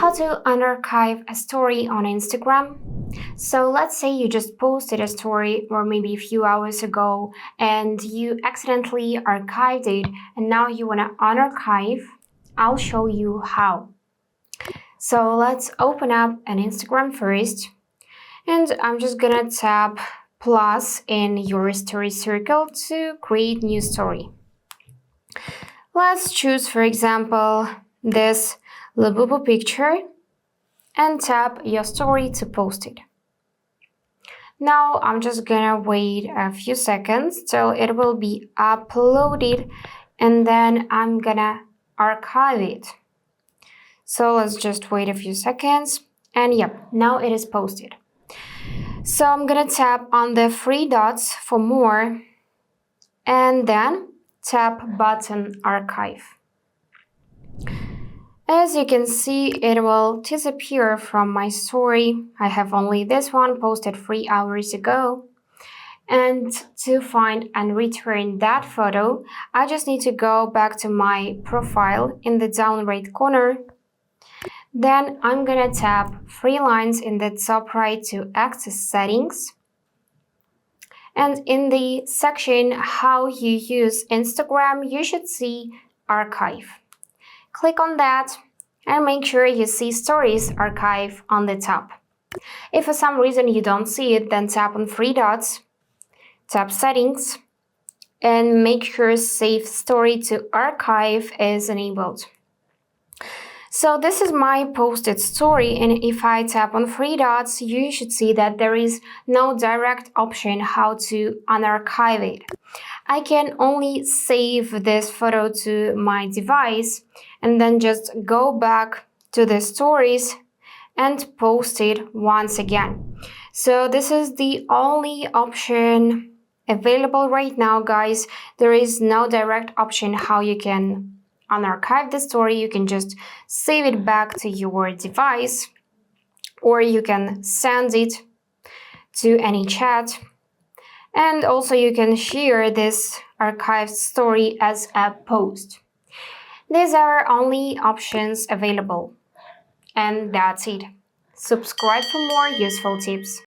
How to unarchive a story on Instagram. So let's say you just posted a story or maybe a few hours ago and you accidentally archived it and now you want to unarchive. I'll show you how. So let's open up an Instagram first, and I'm just gonna tap plus in your story circle to create new story. Let's choose, for example, this Labubu picture and tap your story to post it. Now I'm just gonna wait a few seconds till it will be uploaded, and then I'm gonna archive it. So let's just wait a few seconds, and yep, now it is posted. So I'm gonna tap on the three dots for more and then tap button archive. As you can see, it will disappear from my story. I have only this one posted 3 hours ago. And to find and return that photo, I just need to go back to my profile in the down right corner. Then I'm gonna tap 3 lines in the top right to access settings. And in the section how you use Instagram, you should see archive. Click on that and make sure you see stories archive on the top. If for some reason you don't see it, then tap on 3 dots, tap settings, and make sure save story to archive is enabled. So this is my posted story, and if I tap on 3 dots, you should see that there is no direct option how to unarchive it. I can only save this photo to my device and then just go back to the stories and post it once again. So this is the only option available right now, guys. There is no direct option how you can unarchive the story. You can just save it back to your device, or you can send it to any chat. And also you can share this archived story as a post. These are only options available. And that's it. Subscribe for more useful tips.